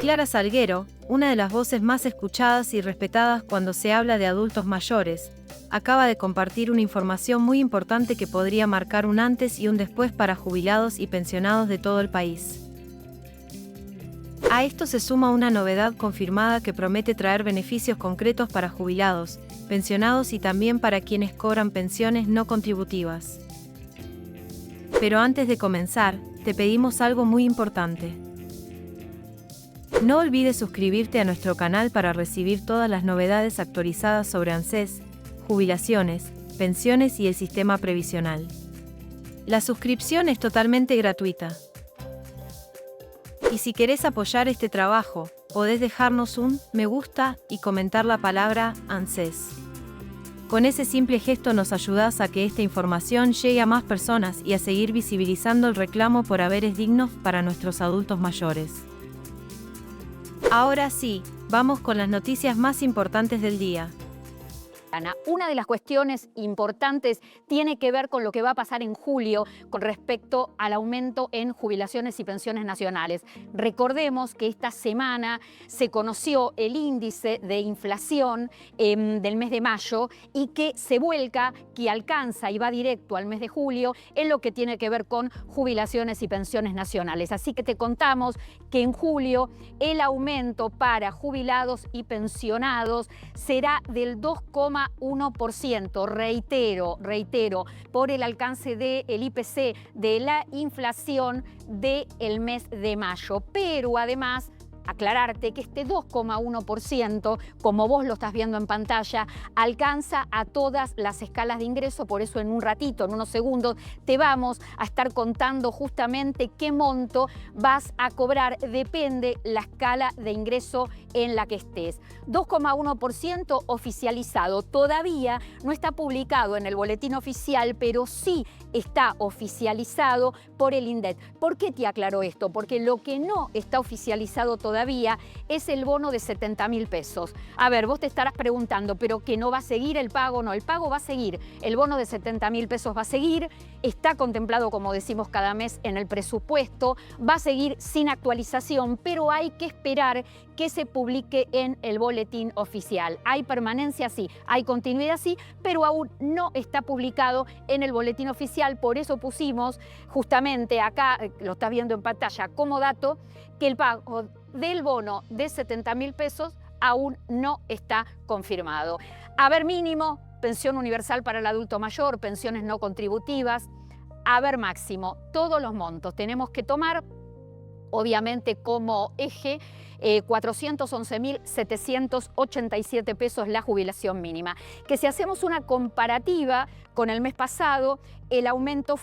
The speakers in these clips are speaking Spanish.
Clara Salguero, una de las voces más escuchadas y respetadas cuando se habla de adultos mayores, acaba de compartir una información muy importante que podría marcar un antes y un después para jubilados y pensionados de todo el país. A esto se suma una novedad confirmada que promete traer beneficios concretos para jubilados, pensionados y también para quienes cobran pensiones no contributivas. Pero antes de comenzar, te pedimos algo muy importante. No olvides suscribirte a nuestro canal para recibir todas las novedades actualizadas sobre ANSES, jubilaciones, pensiones y el sistema previsional. La suscripción es totalmente gratuita. Y si querés apoyar este trabajo, podés dejarnos un me gusta y comentar la palabra ANSES. Con ese simple gesto nos ayudás a que esta información llegue a más personas y a seguir visibilizando el reclamo por haberes dignos para nuestros adultos mayores. Ahora sí, vamos con las noticias más importantes del día. Una de las cuestiones importantes tiene que ver con lo que va a pasar en julio con respecto al aumento en jubilaciones y pensiones nacionales. Recordemos que esta semana se conoció el índice de inflación del mes de mayo y que se vuelca, que alcanza y va directo al mes de julio en lo que tiene que ver con jubilaciones y pensiones nacionales. Así que te contamos que en julio el aumento para jubilados y pensionados será del 2,1%, reitero, por el alcance del IPC, de la inflación del mes de mayo. Pero además, aclararte que este 2,1%, como vos lo estás viendo en pantalla, alcanza a todas las escalas de ingreso. Por eso en un ratito, en unos segundos, te vamos a estar contando justamente qué monto vas a cobrar. Depende la escala de ingreso en la que estés. 2,1% oficializado. Todavía no está publicado en el boletín oficial, pero sí está oficializado por el INDEC. ¿Por qué te aclaro esto? Porque lo que no está oficializado todavía es el bono de 70.000 pesos. A ver, vos te estarás preguntando, ¿pero que no va a seguir el pago? No, el pago va a seguir. El bono de 70.000 pesos va a seguir. Está contemplado, como decimos cada mes, en el presupuesto. Va a seguir sin actualización, pero hay que esperar que se publique en el boletín oficial. Hay permanencia, sí, hay continuidad, sí, pero aún no está publicado en el boletín oficial. Por eso pusimos justamente acá, lo estás viendo en pantalla como dato, que el pago del bono de 70.000 pesos aún no está confirmado. Haber mínimo, pensión universal para el adulto mayor, pensiones no contributivas, haber máximo, todos los montos tenemos que tomar, obviamente como eje, 411.787 pesos la jubilación mínima. Que si hacemos una comparativa con el mes pasado, el aumento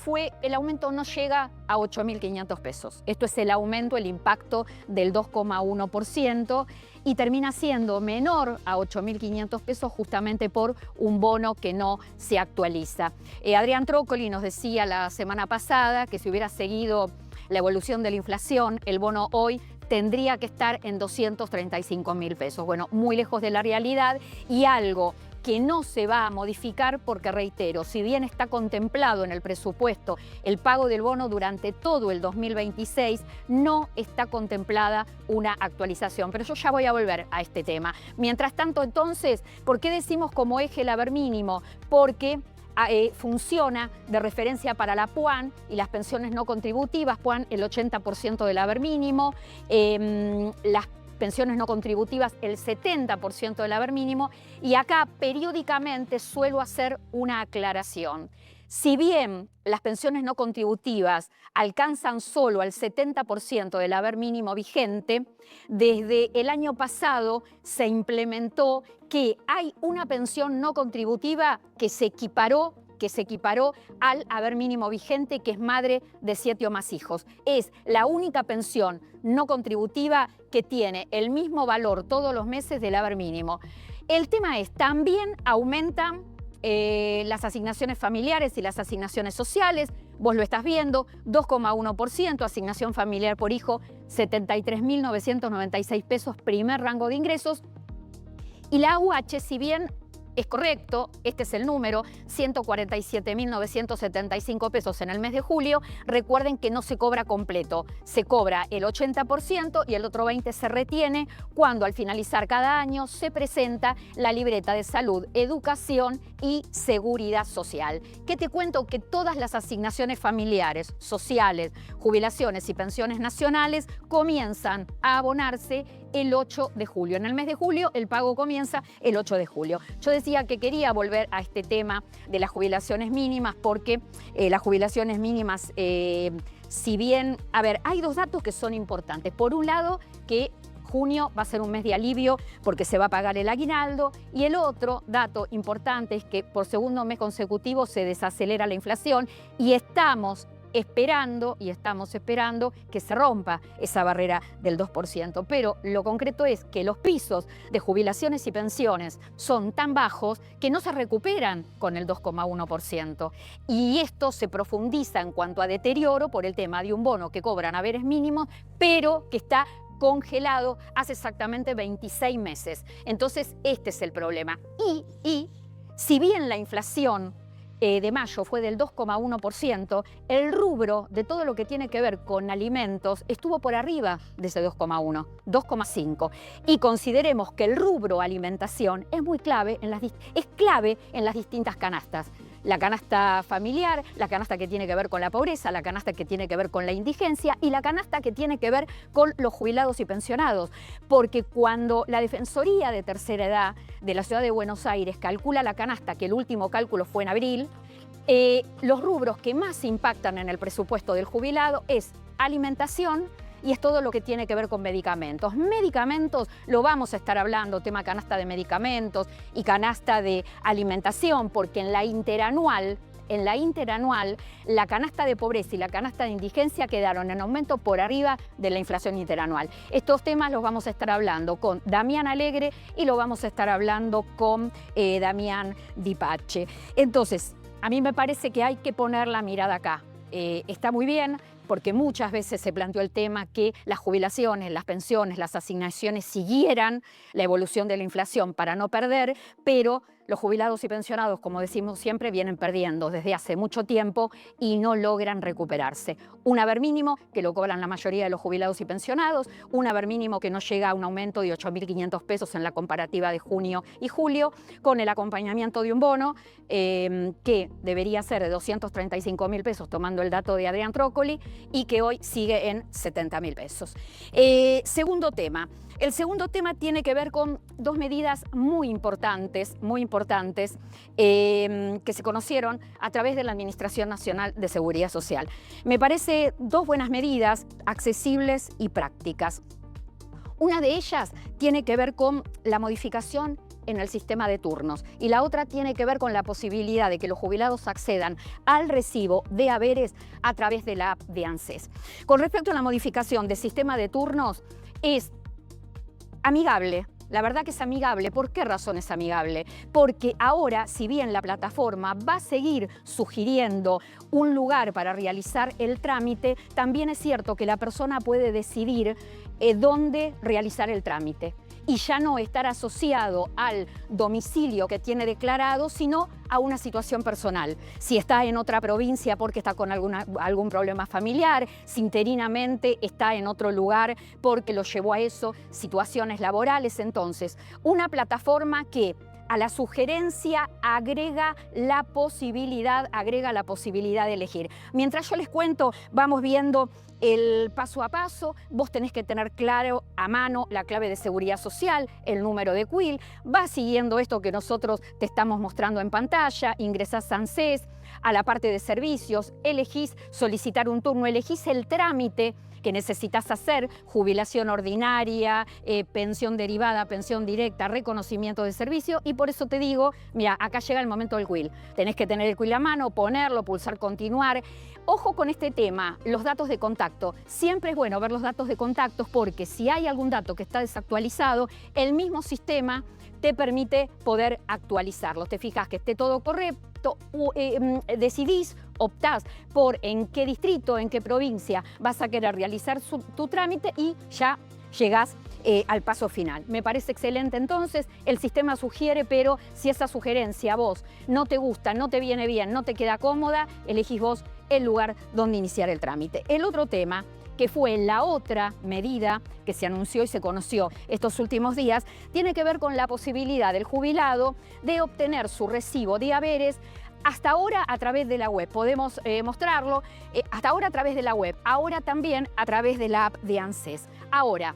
no llega a 8.500 pesos. Esto es el aumento, el impacto del 2,1% y termina siendo menor a 8.500 pesos justamente por un bono que no se actualiza. Adrián Trócoli nos decía la semana pasada que si hubiera seguido la evolución de la inflación, el bono hoy tendría que estar en 235.000 pesos. Bueno, muy lejos de la realidad y algo que no se va a modificar porque, reitero, si bien está contemplado en el presupuesto el pago del bono durante todo el 2026, no está contemplada una actualización. Pero yo ya voy a volver a este tema. Mientras tanto, entonces, ¿por qué decimos como eje el haber mínimo? Porque funciona de referencia para la PUAN y las pensiones no contributivas. PUAN el 80% del haber mínimo, las pensiones no contributivas el 70% del haber mínimo, y acá periódicamente suelo hacer una aclaración. Si bien las pensiones no contributivas alcanzan solo al 70% del haber mínimo vigente, desde el año pasado se implementó que hay una pensión no contributiva que se equiparó al haber mínimo vigente, que es madre de 7 o más hijos. Es la única pensión no contributiva que tiene el mismo valor todos los meses del haber mínimo. El tema es, también aumentan las asignaciones familiares y las asignaciones sociales. Vos lo estás viendo, 2,1%, asignación familiar por hijo, 73.996 pesos, primer rango de ingresos. Y la AUH, si bien es correcto, este es el número, 147.975 pesos en el mes de julio. Recuerden que no se cobra completo, se cobra el 80% y el otro 20% se retiene cuando al finalizar cada año se presenta la libreta de salud, educación y seguridad social. ¿Qué te cuento? Que todas las asignaciones familiares, sociales, jubilaciones y pensiones nacionales comienzan a abonarse el 8 de julio. En el mes de julio el pago comienza el 8 de julio. Yo decía que quería volver a este tema de las jubilaciones mínimas porque las jubilaciones mínimas, si bien, a ver, hay dos datos que son importantes. Por un lado, que junio va a ser un mes de alivio porque se va a pagar el aguinaldo, y el otro dato importante es que por segundo mes consecutivo se desacelera la inflación y estamos esperando que se rompa esa barrera del 2%. Pero lo concreto es que los pisos de jubilaciones y pensiones son tan bajos que no se recuperan con el 2,1%. Y esto se profundiza en cuanto a deterioro por el tema de un bono que cobran haberes mínimos, pero que está congelado hace exactamente 26 meses. Entonces, este es el problema. Y si bien la inflación de mayo fue del 2,1%, el rubro de todo lo que tiene que ver con alimentos estuvo por arriba de ese 2,1, 2,5. Y consideremos que el rubro alimentación es muy clave es clave en las distintas canastas. La canasta familiar, la canasta que tiene que ver con la pobreza, la canasta que tiene que ver con la indigencia y la canasta que tiene que ver con los jubilados y pensionados. Porque cuando la Defensoría de Tercera Edad de la Ciudad de Buenos Aires calcula la canasta, que el último cálculo fue en abril, los rubros que más impactan en el presupuesto del jubilado es alimentación, y es todo lo que tiene que ver con medicamentos. Medicamentos, lo vamos a estar hablando, tema canasta de medicamentos y canasta de alimentación, porque en la interanual, la canasta de pobreza y la canasta de indigencia quedaron en aumento por arriba de la inflación interanual. Estos temas los vamos a estar hablando con Damián Alegre y lo vamos a estar hablando con Damián Di Pace. Entonces, a mí me parece que hay que poner la mirada acá. Está muy bien, porque muchas veces se planteó el tema que las jubilaciones, las pensiones, las asignaciones siguieran la evolución de la inflación para no perder, pero los jubilados y pensionados, como decimos siempre, vienen perdiendo desde hace mucho tiempo y no logran recuperarse. Un haber mínimo que lo cobran la mayoría de los jubilados y pensionados, un haber mínimo que no llega a un aumento de 8.500 pesos en la comparativa de junio y julio, con el acompañamiento de un bono que debería ser de 235.000 pesos, tomando el dato de Adrián Trócoli, y que hoy sigue en 70.000 pesos. Segundo tema. El segundo tema tiene que ver con dos medidas muy importantes que se conocieron a través de la Administración Nacional de Seguridad Social. Me parece dos buenas medidas, accesibles y prácticas. Una de ellas tiene que ver con la modificación en el sistema de turnos y la otra tiene que ver con la posibilidad de que los jubilados accedan al recibo de haberes a través de la app de ANSES. Con respecto a la modificación del sistema de turnos, es amigable. La verdad que es amigable. ¿Por qué razón es amigable? Porque ahora, si bien la plataforma va a seguir sugiriendo un lugar para realizar el trámite, también es cierto que la persona puede decidir dónde realizar el trámite y ya no estar asociado al domicilio que tiene declarado, sino a una situación personal. Si está en otra provincia porque está con algún problema familiar, si interinamente está en otro lugar porque lo llevó a eso, situaciones laborales. Entonces, una plataforma que a la sugerencia agrega la posibilidad de elegir. Mientras yo les cuento, vamos viendo el paso a paso. Vos tenés que tener claro a mano la clave de seguridad social, el número de CUIL, vas siguiendo esto que nosotros te estamos mostrando en pantalla, ingresás a ANSES, a la parte de servicios, elegís solicitar un turno, elegís el trámite que necesitas hacer, jubilación ordinaria, pensión derivada, pensión directa, reconocimiento de servicio, y por eso te digo, mira, acá llega el momento del CUIL. Tenés que tener el CUIL a mano, ponerlo, pulsar continuar. Ojo con este tema, los datos de contacto. Siempre es bueno ver los datos de contactos porque si hay algún dato que está desactualizado, el mismo sistema te permite poder actualizarlo. Te fijas que esté todo correcto, decidís, optás por en qué distrito, en qué provincia vas a querer realizar tu trámite y ya llegás al paso final. Me parece excelente entonces, el sistema sugiere, pero si esa sugerencia a vos no te gusta, no te viene bien, no te queda cómoda, elegís vos el lugar donde iniciar el trámite. El otro tema, que fue la otra medida que se anunció y se conoció estos últimos días, tiene que ver con la posibilidad del jubilado de obtener su recibo de haberes hasta ahora a través de la web. Podemos mostrarlo, hasta ahora a través de la web, ahora también a través de la app de ANSES. Ahora,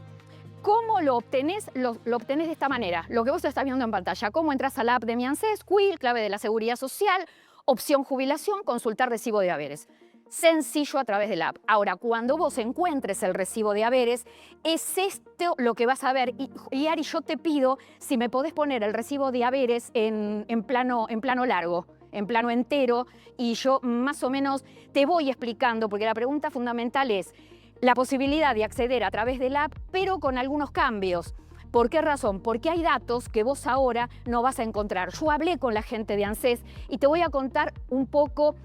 ¿cómo lo obtenés? Lo obtenés de esta manera, lo que vos estás viendo en pantalla. ¿Cómo entras a la app de mi ANSES? Quill, clave de la Seguridad Social, opción jubilación, consultar recibo de haberes. Sencillo a través de la app. Ahora, cuando vos encuentres el recibo de haberes, es esto lo que vas a ver. Y Ari, yo te pido si me podés poner el recibo de haberes en plano largo, en plano entero, y yo más o menos te voy explicando, porque la pregunta fundamental es la posibilidad de acceder a través de la app, pero con algunos cambios. ¿Por qué razón? Porque hay datos que vos ahora no vas a encontrar. Yo hablé con la gente de ANSES y te voy a contar un poco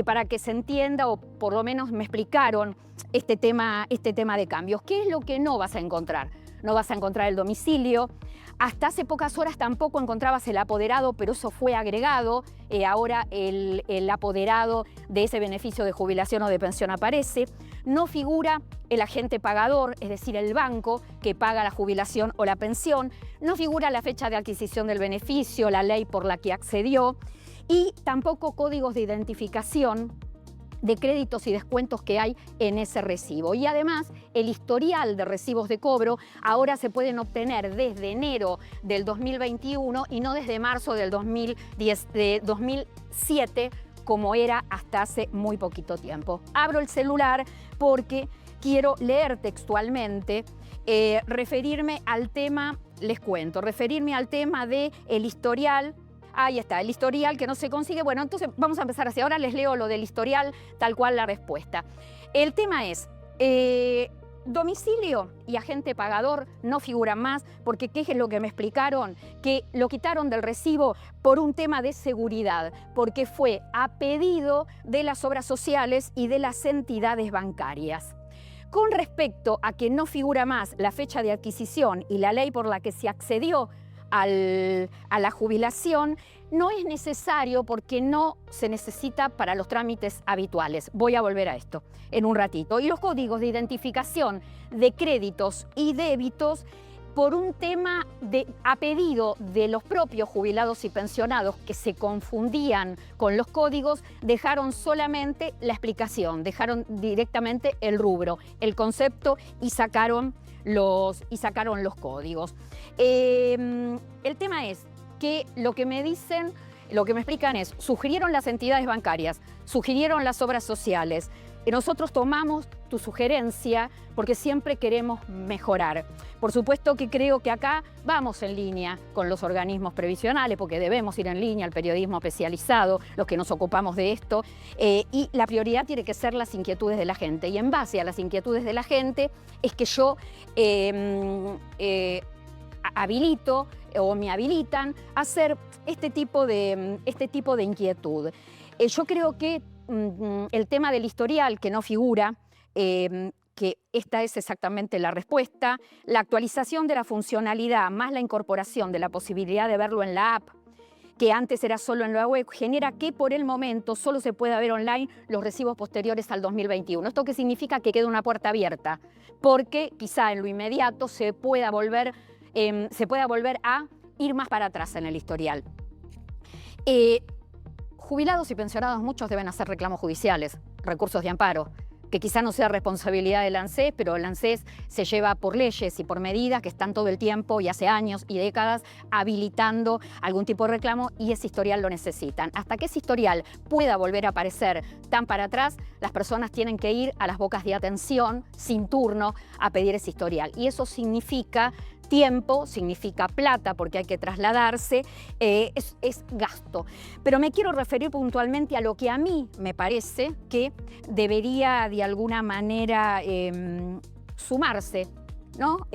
para que se entienda, o por lo menos me explicaron este tema de cambios. ¿Qué es lo que no vas a encontrar? No vas a encontrar el domicilio. Hasta hace pocas horas tampoco encontrabas el apoderado, pero eso fue agregado. Ahora el apoderado de ese beneficio de jubilación o de pensión aparece. No figura el agente pagador, es decir, el banco que paga la jubilación o la pensión. No figura la fecha de adquisición del beneficio, la ley por la que accedió. Y tampoco códigos de identificación de créditos y descuentos que hay en ese recibo. Y además, el historial de recibos de cobro ahora se pueden obtener desde enero del 2021 y no desde marzo del 2007, como era hasta hace muy poquito tiempo. Abro el celular porque quiero leer textualmente, referirme al tema, les cuento, referirme al tema del historial. Ahí está, el historial que no se consigue. Bueno, entonces vamos a empezar así. Ahora les leo lo del historial, tal cual la respuesta. El tema es, domicilio y agente pagador no figuran más, porque ¿qué es lo que me explicaron? Que lo quitaron del recibo por un tema de seguridad, porque fue a pedido de las obras sociales y de las entidades bancarias. Con respecto a que no figura más la fecha de adquisición y la ley por la que se accedió a la jubilación, no es necesario porque no se necesita para los trámites habituales. Voy a volver a esto en un ratito. Y los códigos de identificación de créditos y débitos, por un tema a pedido de los propios jubilados y pensionados que se confundían con los códigos, dejaron solamente la explicación, dejaron directamente el rubro, el concepto y sacaron los códigos. El tema es que lo que me dicen, lo que me explican es, sugirieron las entidades bancarias, sugirieron las obras sociales. Nosotros tomamos tu sugerencia porque siempre queremos mejorar. Por supuesto que creo que acá vamos en línea con los organismos previsionales, porque debemos ir en línea al periodismo especializado, los que nos ocupamos de esto, y la prioridad tiene que ser las inquietudes de la gente. Y en base a las inquietudes de la gente es que yo habilito o me habilitan a hacer este tipo de inquietud. Yo creo que el tema del historial que no figura, que esta es exactamente la respuesta, la actualización de la funcionalidad más la incorporación de la posibilidad de verlo en la app, que antes era solo en la web, genera que por el momento solo se pueda ver online los recibos posteriores al 2021. ¿Esto qué significa? Que queda una puerta abierta, porque quizá en lo inmediato se pueda volver a ir más para atrás en el historial. Jubilados y pensionados, muchos deben hacer reclamos judiciales, recursos de amparo, que quizá no sea responsabilidad del ANSES, pero el ANSES se lleva por leyes y por medidas que están todo el tiempo y hace años y décadas habilitando algún tipo de reclamo, y ese historial lo necesitan. Hasta que ese historial pueda volver a aparecer tan para atrás, las personas tienen que ir a las bocas de atención sin turno a pedir ese historial. Y eso significa tiempo, significa plata porque hay que trasladarse, es gasto. Pero me quiero referir puntualmente a lo que a mí me parece que debería de alguna manera sumarse, ¿no?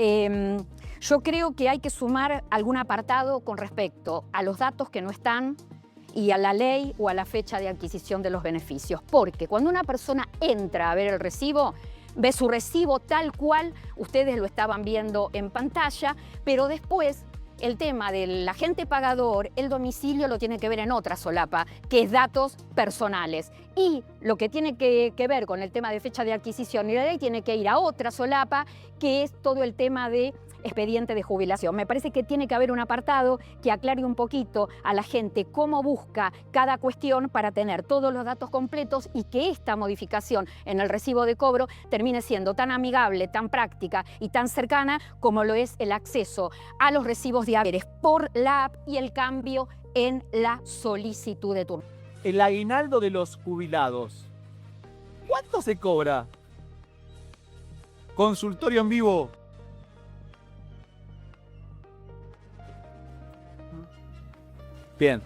Yo creo que hay que sumar algún apartado con respecto a los datos que no están y a la ley o a la fecha de adquisición de los beneficios. Porque cuando una persona entra a ver el recibo, ve su recibo tal cual ustedes lo estaban viendo en pantalla, pero después el tema del agente pagador, el domicilio lo tiene que ver en otra solapa, que es datos personales. Y lo que tiene que ver con el tema de fecha de adquisición y la ley tiene que ir a otra solapa, que es todo el tema de expediente de jubilación. Me parece que tiene que haber un apartado que aclare un poquito a la gente cómo busca cada cuestión para tener todos los datos completos y que esta modificación en el recibo de cobro termine siendo tan amigable, tan práctica y tan cercana como lo es el acceso a los recibos de haberes por la app y el cambio en la solicitud de turno. El aguinaldo de los jubilados. ¿Cuánto se cobra? Consultorio en vivo. Bien,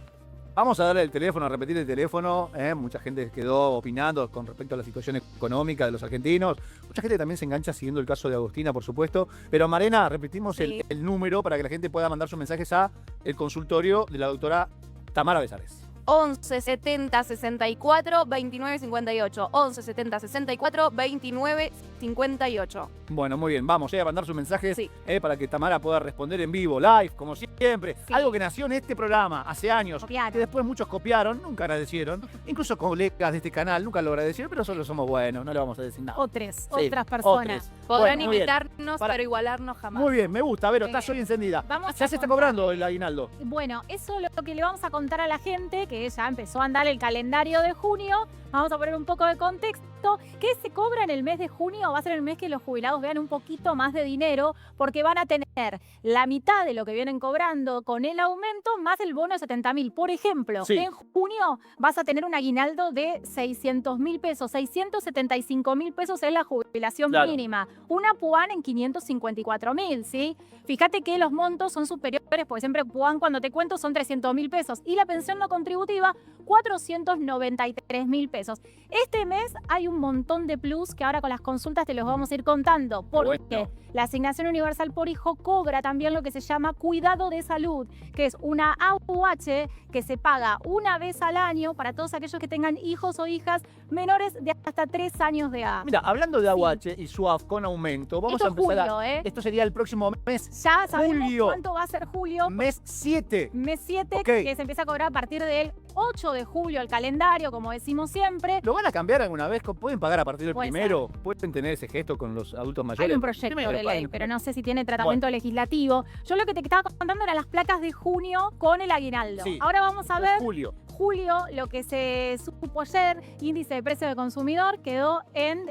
vamos a darle el teléfono, a repetir el teléfono. Mucha gente quedó opinando con respecto a la situación económica de los argentinos. Mucha gente también se engancha siguiendo el caso de Agostina, por supuesto. Pero Marena, repetimos Sí. el número para que la gente pueda mandar sus mensajes a el consultorio de la doctora Tamara Besares. 11 70 64 29 58. 11 70 64 29 58. Bueno, muy bien, vamos a mandar sus mensajes Sí. para que Tamara pueda responder en vivo, live, como siempre. Sí. Algo que nació en este programa hace años, Copiaron. que después muchos copiaron, nunca agradecieron. Incluso colegas de este canal nunca lo agradecieron, pero solo somos buenos, no le vamos a decir nada. Otras Sí, personas. otros. Podrán Bueno, muy bien. imitarnos, Para- pero igualarnos jamás. Muy bien, me gusta, Vero, Muy estás bien. hoy encendida. Vamos Ya a se está contar. cobrando el aguinaldo. Bueno, eso es lo que le vamos a contar a la gente, que ya empezó a andar el calendario de junio. Vamos a poner un poco de contexto. ¿Qué se cobra en el mes de junio? Va a ser el mes que los jubilados vean un poquito más de dinero, porque van a tener la mitad de lo que vienen cobrando con el aumento, más el bono de 70.000. Por ejemplo, Sí. en junio vas a tener un aguinaldo de 600.000 pesos. 675.000 pesos es la jubilación Claro. mínima. Una PUAN en 554.000, ¿sí? Fíjate que los montos son superiores, porque siempre PUAN, cuando te cuento, son 300.000 pesos. Y la pensión no contributiva, 493.000 pesos. Este mes hay un montón de plus que ahora con las consultas te los vamos a ir contando. Porque Bueno. la asignación universal por hijo cobra también lo que se llama cuidado de salud, que es una AUH que se paga una vez al año para todos aquellos que tengan hijos o hijas menores de hasta 3 años de edad. Mira, hablando de AUH y SUAF con aumento, vamos Esto a es empezar julio, ¿eh? Esto sería el próximo mes, Ya sabemos julio. cuánto va a ser julio. mes 7. Mes 7, Ok. que se empieza a cobrar a partir del 8 de julio el calendario, como decimos siempre. ¿Lo van a cambiar alguna vez? ¿Pueden pagar a partir del Puede primero? ¿Pueden tener ese gesto con los adultos mayores? Hay un proyecto Primero, de ley, bueno. pero no sé si tiene tratamiento legislativo. Yo lo que te estaba contando eran las placas de junio con el aguinaldo. Sí. Ahora vamos a ver Julio. julio, lo que se supo ayer, índice de precio del consumidor, quedó en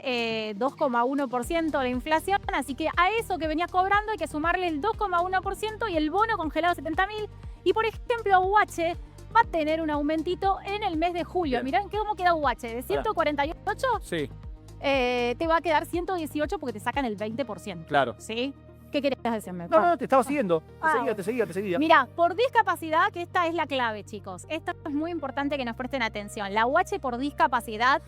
2,1% la inflación. Así que a eso que venías cobrando hay que sumarle el 2,1% y el bono congelado 70.000. Y por ejemplo, UH va a tener un aumentito en el mes de julio. Bien. Mirá cómo queda UH. De 148 Sí, te va a quedar 118 porque te sacan el 20%. claro. ¿Sí? ¿Qué querías decirme? No, no, te estaba siguiendo. Ah, Te seguía. Mira, por discapacidad, que esta es la clave, chicos. Esto es muy importante que nos presten atención. La UH por discapacidad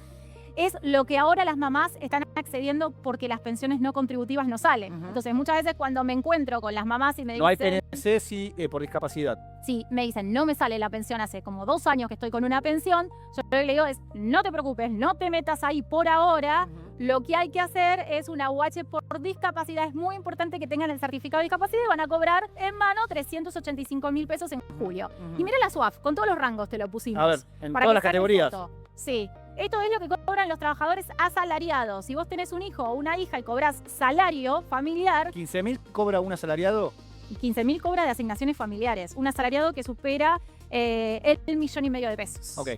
es lo que ahora las mamás están accediendo porque las pensiones no contributivas no salen. Ujú. Entonces, muchas veces cuando me encuentro con las mamás y me No hay dicen, PNC si por discapacidad. sí, me dicen, no me sale la pensión hace como 2 años que estoy con una pensión, yo lo que le digo es, no te preocupes, no te metas ahí por ahora. Lo que hay que hacer es una UH por discapacidad. Es muy importante que tengan el certificado de discapacidad y van a cobrar en mano 385.000 pesos en julio. Y mira la SUAF, con todos los rangos te lo pusimos. A ver, en para todas que las saquen categorías. foto. Sí. Esto es lo que cobran los trabajadores asalariados. Si vos tenés un hijo o una hija y cobrás salario familiar, 15.000 cobra un asalariado. y 15.000 cobra de asignaciones familiares. Un asalariado que supera el 1,5 millones de pesos. Ok.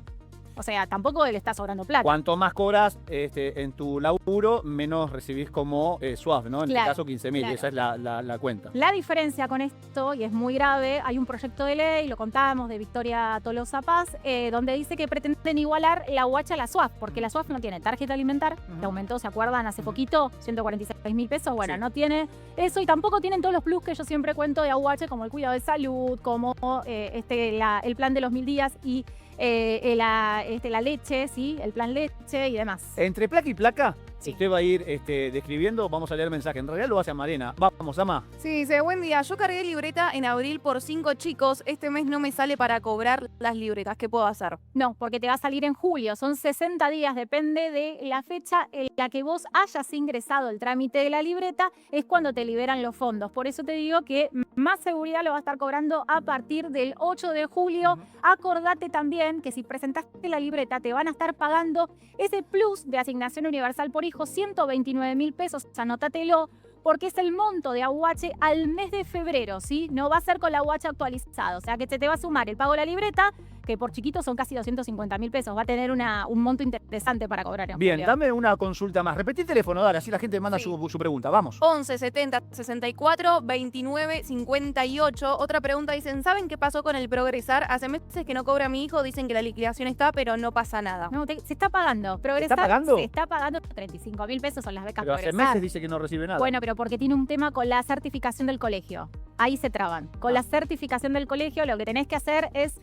O sea, tampoco le está sobrando plata. Cuanto más cobras en tu laburo, menos recibís como SUAF, ¿no? En Claro, este caso 15.000, claro. esa es la cuenta. La diferencia con esto, y es muy grave, hay un proyecto de ley, lo contábamos, de Victoria Tolosa Paz, donde dice que pretenden igualar la UH a la SUAF, porque la SUAF no tiene tarjeta alimentar, que aumentó, ¿se acuerdan? Hace poquito, 146.000 pesos, bueno, Sí. no tiene eso, y tampoco tienen todos los plus que yo siempre cuento de AUH, como el cuidado de salud, como el plan de los 1000 días y la leche, ¿sí? El plan leche y demás. Entre placa y placa, Sí. Usted va a ir describiendo, vamos a leer el mensaje. En realidad lo hace a Marena. Vamos, Ama. Sí, dice, buen día, yo cargué libreta en abril por 5 chicos, este mes no me sale para cobrar las libretas, ¿qué puedo hacer? No, porque te va a salir en julio. Son 60 días, depende de la fecha en la que vos hayas ingresado el trámite de la libreta, es cuando te liberan los fondos. Por eso te digo que más seguridad lo va a estar cobrando a partir del 8 de julio. Acordate también que si presentaste la libreta te van a estar pagando ese plus de asignación universal por hijo, 129.000 pesos, anótatelo, porque es el monto de AUH al mes de febrero, ¿sí? No va a ser con la AUH actualizado, o sea que se te va a sumar el pago de la libreta, que por chiquito son casi 250.000 pesos, va a tener un monto interesante para cobrar en Bien, julio. dame una consulta más. Repetí el teléfono, dale, así la gente manda Sí. su pregunta. Vamos. 11 70 64 29 58. Otra pregunta, dicen, ¿saben qué pasó con el Progresar? Hace meses que no cobra mi hijo, dicen que la liquidación está, pero no pasa nada. No, se está pagando. Progresar pagando? se está pagando 35.000 pesos son las becas Pero hace Progresar. meses dice que no recibe nada. Bueno, pero porque tiene un tema con la certificación del colegio. Ahí se traban. Con la certificación del colegio lo que tenés que hacer es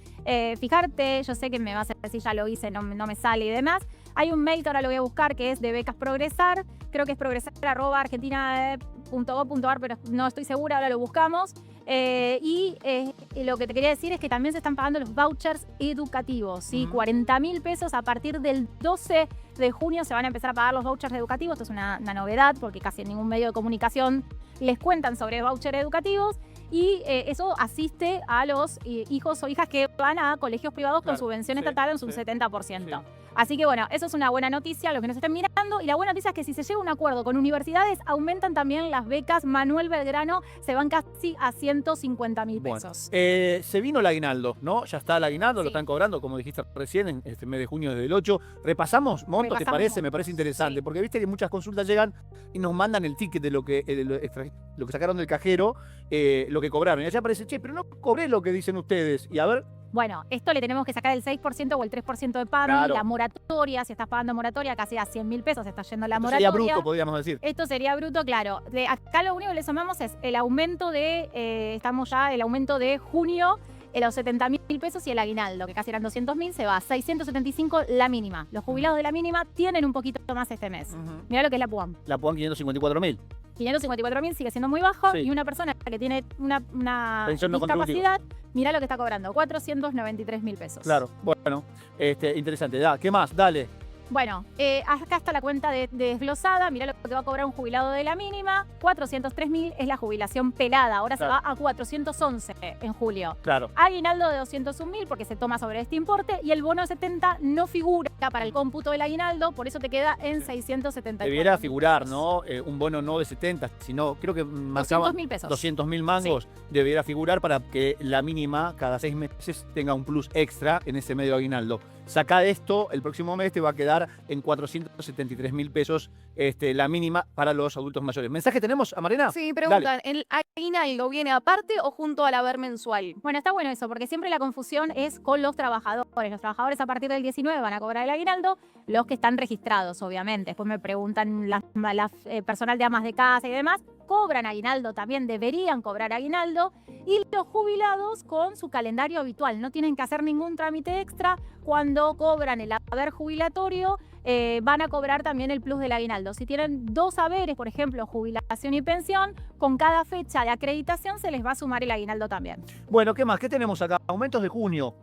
fijarte, yo sé que me vas a decir ya lo hice, no me sale y demás. Hay un mail que ahora lo voy a buscar que es de becas Progresar, creo que es progresar@argentina.gov.ar, pero no estoy segura, ahora lo buscamos. Y lo que te quería decir es que también se están pagando los vouchers educativos, ¿sí? 40.000 pesos a partir del 12 de junio se van a empezar a pagar los vouchers educativos. Esto es una novedad porque casi en ningún medio de comunicación les cuentan sobre vouchers educativos. Y eso asiste a los hijos o hijas que van a colegios privados con Claro, subvención sí, estatal en su sí, 70%. sí. Así que bueno, eso es una buena noticia, los que nos estén mirando. Y la buena noticia es que si se llega a un acuerdo con universidades, aumentan también las becas. Manuel Belgrano se van casi a 150.000 Bueno, pesos. se vino el aguinaldo, ¿no? Ya está el aguinaldo, lo Sí. están cobrando, como dijiste recién, en este mes de junio desde el 8. ¿Repasamos montos, te Repasamos parece? Me montos, parece interesante, sí. porque viste que muchas consultas llegan y nos mandan el ticket de lo que sacaron del cajero, lo que cobraron. Y allá aparece, che, pero no cobré lo que dicen ustedes. Y a ver, Bueno, esto le tenemos que sacar el 6% o el 3% de PAMI, Claro. la moratoria, si estás pagando moratoria, casi a 100.000 pesos está yendo la esto moratoria. sería bruto, podríamos decir. Esto sería bruto, claro. Acá lo único que le sumamos es el aumento el aumento de junio, los 70.000 pesos y el aguinaldo, que casi eran 200.000, se va a 675 la mínima. Los jubilados de la mínima tienen un poquito más este mes. Mirá lo que es la PUAM. La PUAN 554.000. 554.000 sigue siendo muy bajo Sí. y una persona que tiene una Pensión no discapacidad, mirá lo que está cobrando, 493.000 pesos. Claro, bueno, interesante. ¿Qué más? Dale. Bueno, acá está la cuenta desglosada. Mirá lo que va a cobrar un jubilado de la mínima. 403.000 es la jubilación pelada. Ahora Claro. se va a 411 en julio. Claro. Aguinaldo de 201.000 porque se toma sobre este importe. Y el bono de 70 no figura para el cómputo del aguinaldo. Por eso te queda en 670. Debiera figurar, ¿no? Un bono no de 70, sino creo que marcaba 200.000 pesos. 200.000 mangos. Debiera figurar para que la mínima cada 6 meses tenga un plus extra en ese medio aguinaldo. Saca de esto, el próximo mes te va a quedar en 473.000 pesos la mínima para los adultos mayores. ¿Mensaje tenemos, Amarena? Sí, preguntan, ¿el aguinaldo viene aparte o junto al haber mensual? Bueno, está bueno eso, porque siempre la confusión es con los trabajadores. Los trabajadores a partir del 19 van a cobrar el aguinaldo, los que están registrados, obviamente. Después me preguntan personal de amas de casa y demás, cobran aguinaldo también, deberían cobrar aguinaldo. Y los jubilados con su calendario habitual, no tienen que hacer ningún trámite extra. Cuando cobran el haber jubilatorio, van a cobrar también el plus del aguinaldo. Si tienen 2 haberes, por ejemplo, jubilación y pensión, con cada fecha de acreditación se les va a sumar el aguinaldo también. Bueno, ¿qué más? ¿Qué tenemos acá? Aumentos de junio.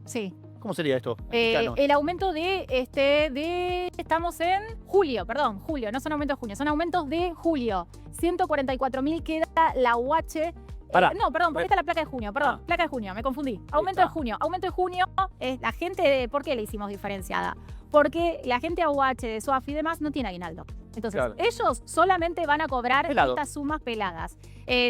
Sí. ¿Cómo sería esto? Mexicano. El aumento estamos en julio, no son aumentos de junio, son aumentos de julio. 144.000 queda la UH. Pará. No, perdón, porque esta es la placa de junio, placa de junio, me confundí. Aumento de junio, la gente, ¿por qué le hicimos diferenciada? Porque la gente AUH de SOAF y demás no tiene aguinaldo. Entonces, Claro. ellos solamente van a cobrar Pelado. estas sumas peladas.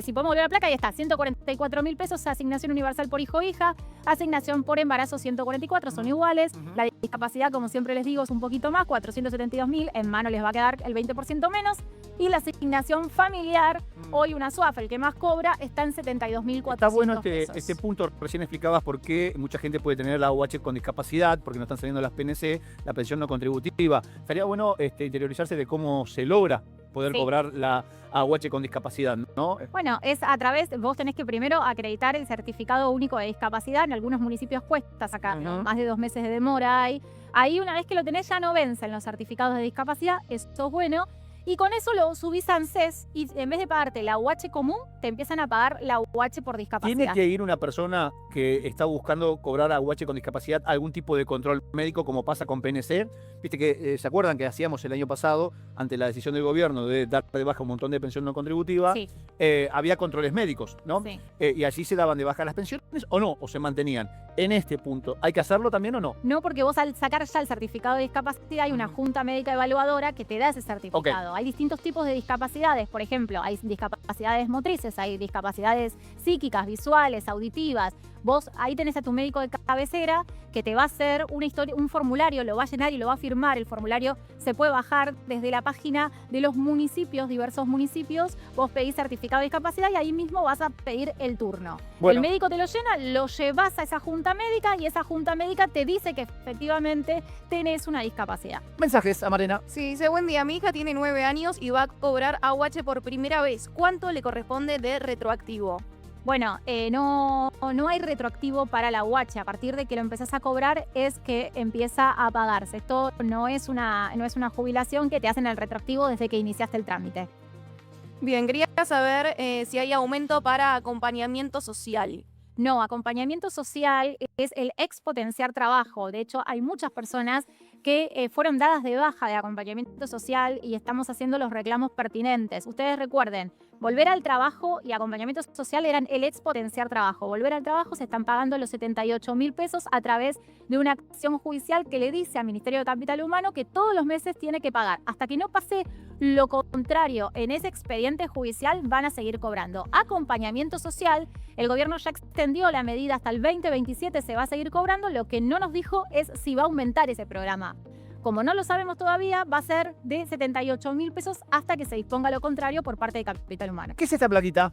Si podemos volver a la placa, ahí está, 144.000 pesos, asignación universal por hijo o hija, asignación por embarazo 144, son iguales. La discapacidad, como siempre les digo, es un poquito más, 472.000, en mano les va a quedar el 20% menos. Y la asignación familiar, hoy una SUAF, el que más cobra, está en 72.400 Está bueno pesos. este punto. Recién explicabas por qué mucha gente puede tener la AUH con discapacidad, porque no están saliendo las PNC, la pensión no contributiva. Estaría bueno interiorizarse de cómo se logra poder Sí. cobrar la AUH con discapacidad, ¿no? Bueno, es a través, vos tenés que primero acreditar el certificado único de discapacidad. En algunos municipios cuesta sacarlo, Ujú. más de 2 meses de demora hay. Ahí una vez que lo tenés ya no vencen los certificados de discapacidad, eso es bueno. Y con eso lo subís a ANSES y en vez de pagarte la UH común, te empiezan a pagar la UH por discapacidad. ¿Tiene que ir una persona que está buscando cobrar AUH con discapacidad a algún tipo de control médico como pasa con PNC? Viste que, ¿se acuerdan que hacíamos el año pasado, ante la decisión del gobierno de dar de baja un montón de pensión no contributiva, Sí, había controles médicos, ¿no? sí. Y allí se daban de baja las pensiones o no, o se mantenían. En este punto, ¿hay que hacerlo también o no? No, porque vos al sacar ya el certificado de discapacidad hay una junta médica evaluadora que te da ese certificado. Hay distintos tipos de discapacidades, por ejemplo, hay discapacidades motrices, hay discapacidades psíquicas, visuales, auditivas. Vos ahí tenés a tu médico de cabecera que te va a hacer una historia, un formulario, lo va a llenar y lo va a firmar. El formulario se puede bajar desde la página de los municipios, diversos municipios. Vos pedís certificado de discapacidad y ahí mismo vas a pedir el turno. Bueno. El médico te lo llena, lo llevas a esa junta médica y esa junta médica te dice que efectivamente tenés una discapacidad. Mensajes, Amarena. Sí, dice, buen día, mi hija tiene 9 años y va a cobrar AUH por primera vez. ¿Cuánto le corresponde de retroactivo? Bueno, no hay retroactivo para la UH. A partir de que lo empezás a cobrar es que empieza a pagarse. Esto no es una jubilación que te hacen el retroactivo desde que iniciaste el trámite. Bien, quería saber si hay aumento para acompañamiento social. No, acompañamiento social es el expotenciar trabajo. De hecho, hay muchas personas que fueron dadas de baja de acompañamiento social y estamos haciendo los reclamos pertinentes. Ustedes recuerden, volver al trabajo y acompañamiento social eran el expotenciar trabajo. Volver al trabajo se están pagando los 78.000 pesos a través de una acción judicial que le dice al Ministerio de Capital Humano que todos los meses tiene que pagar. Hasta que no pase lo contrario en ese expediente judicial, van a seguir cobrando. Acompañamiento social, el gobierno ya extendió la medida hasta el 2027, se va a seguir cobrando. Lo que no nos dijo es si va a aumentar ese programa. Como no lo sabemos todavía, va a ser de 78.000 pesos hasta que se disponga lo contrario por parte de Capital Humano. ¿Qué es esta platita?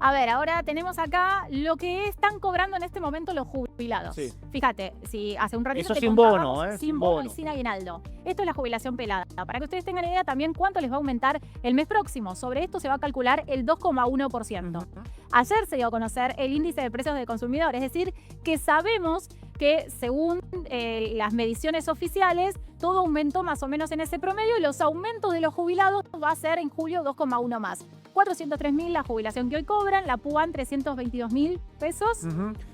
A ver, ahora tenemos acá lo que están cobrando en este momento los jubilados. Sí. Fíjate, si hace un ratito Eso te sin contábamos, bono, ¿eh? Sin Sin bono bono. y sin aguinaldo. Esto es la jubilación pelada. Para que ustedes tengan idea también cuánto les va a aumentar el mes próximo. Sobre esto se va a calcular el 2,1%. Ayer se dio a conocer el índice de precios del consumidor, es decir, que sabemos que según las mediciones oficiales, todo aumentó más o menos en ese promedio y los aumentos de los jubilados va a ser en julio 2,1 más. 403.000 la jubilación que hoy cobran, la PUAN 322.000 pesos.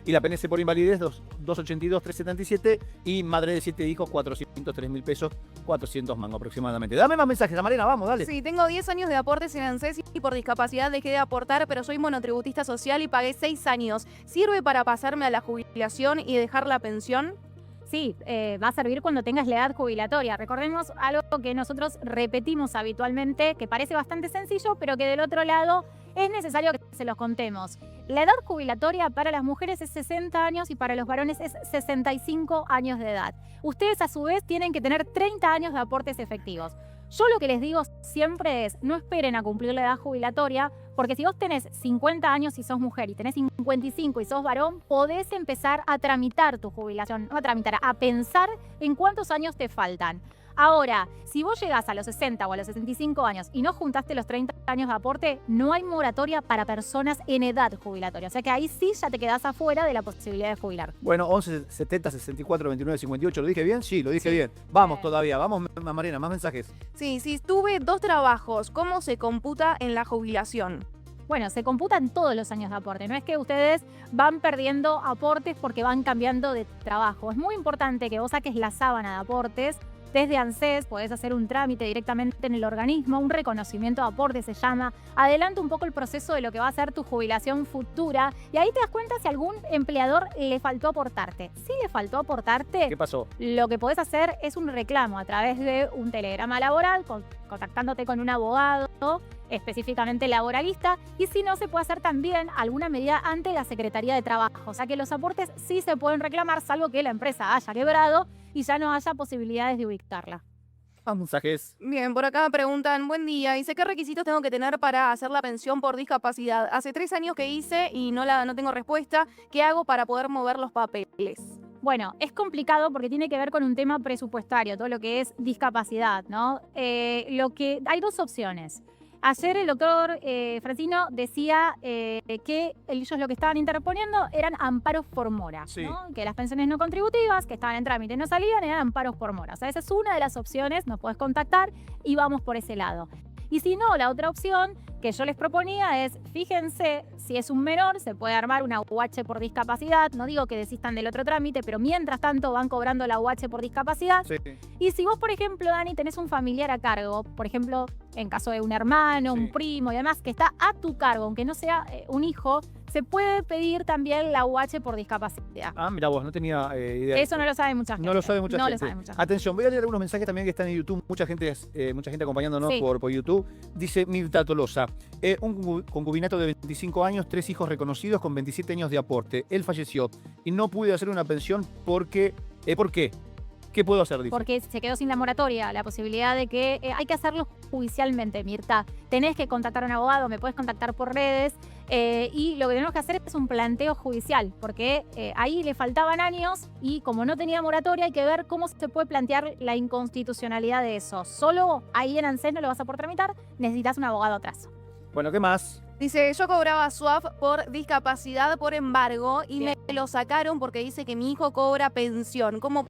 Y la PNC por invalidez 282, 377 y madre de 7 hijos 403.000 pesos, 400 mangos aproximadamente. Dame más mensajes, Amarena, vamos, dale. Sí, tengo 10 años de aportes en ANSES y por discapacidad dejé de aportar, pero soy monotributista social y pagué 6 años. ¿Sirve para pasarme a la jubilación y dejar la pensión? Sí, va a servir cuando tengas la edad jubilatoria. Recordemos algo que nosotros repetimos habitualmente, que parece bastante sencillo, pero que del otro lado es necesario que se los contemos. La edad jubilatoria para las mujeres es 60 años y para los varones es 65 años de edad. Ustedes a su vez tienen que tener 30 años de aportes efectivos. Yo lo que les digo siempre es, no esperen a cumplir la edad jubilatoria, porque si vos tenés 50 años y sos mujer y tenés 55 y sos varón, podés empezar a tramitar tu jubilación, no a tramitar, a pensar en cuántos años te faltan. Ahora, si vos llegás a los 60 o a los 65 años y no juntaste los 30 años de aporte, no hay moratoria para personas en edad jubilatoria. O sea que ahí sí ya te quedás afuera de la posibilidad de jubilar. Bueno, 11 70 64 29 58, ¿lo dije bien? Sí, lo dije bien. Vamos todavía, vamos, Amarena, más mensajes. Sí, sí, tuve 2 trabajos. ¿Cómo se computa en la jubilación? Bueno, se computan todos los años de aporte. No es que ustedes van perdiendo aportes porque van cambiando de trabajo. Es muy importante que vos saques la sábana de aportes. Desde ANSES podés hacer un trámite directamente en el organismo, un reconocimiento de aporte se llama. Adelanta un poco el proceso de lo que va a ser tu jubilación futura y ahí te das cuenta si algún empleador le faltó aportarte. Si le faltó aportarte, ¿Qué pasó? lo que podés hacer es un reclamo a través de un telegrama laboral, contactándote con un abogado específicamente laboralista, y si no, se puede hacer también alguna medida ante la Secretaría de Trabajo. O sea que los aportes sí se pueden reclamar, salvo que la empresa haya quebrado y ya no haya posibilidades de ubicarla. Más mensajes. Bien, por acá me preguntan, buen día, dice, ¿qué requisitos tengo que tener para hacer la pensión por discapacidad? Hace 3 años que hice y no tengo respuesta. ¿Qué hago para poder mover los papeles? Bueno, es complicado porque tiene que ver con un tema presupuestario, todo lo que es discapacidad, ¿no? Hay dos opciones. Ayer el doctor Francino decía que ellos lo que estaban interponiendo eran amparos por mora, Sí. ¿no? Que las pensiones no contributivas que estaban en trámite y no salían eran amparos por mora. O sea, esa es una de las opciones, nos puedes contactar y vamos por ese lado. Y si no, la otra opción que yo les proponía es, fíjense, si es un menor, se puede armar una UH por discapacidad. No digo que desistan del otro trámite, pero mientras tanto van cobrando la UH por discapacidad. Sí. Y si vos, por ejemplo, Dani, tenés un familiar a cargo, por ejemplo, en caso de un hermano, Sí. un primo y demás, que está a tu cargo, aunque no sea un hijo, se puede pedir también la UH por discapacidad. Ah, mira vos, no tenía idea. Eso no lo sabe mucha gente. No lo sabe mucha No gente. lo sabe mucha gente. Atención, voy a leer algunos mensajes también que están en YouTube. Mucha gente acompañándonos Sí. por YouTube. Dice Mirta Tolosa, un concubinato de 25 años, 3 hijos reconocidos con 27 años de aporte. Él falleció y no pude hacer una pensión porque... ¿Por qué? ¿Qué puedo hacer? Dice. Porque se quedó sin la moratoria, la posibilidad de que hay que hacerlo judicialmente, Mirta. Tenés que contactar a un abogado, me puedes contactar por redes y lo que tenemos que hacer es un planteo judicial, porque ahí le faltaban años y como no tenía moratoria hay que ver cómo se puede plantear la inconstitucionalidad de eso. Solo ahí en ANSES no lo vas a poder tramitar, necesitas un abogado atrás. Bueno, ¿qué más? Dice, yo cobraba SUAF por discapacidad por embargo y Bien. me lo sacaron porque dice que mi hijo cobra pensión. ¿Cómo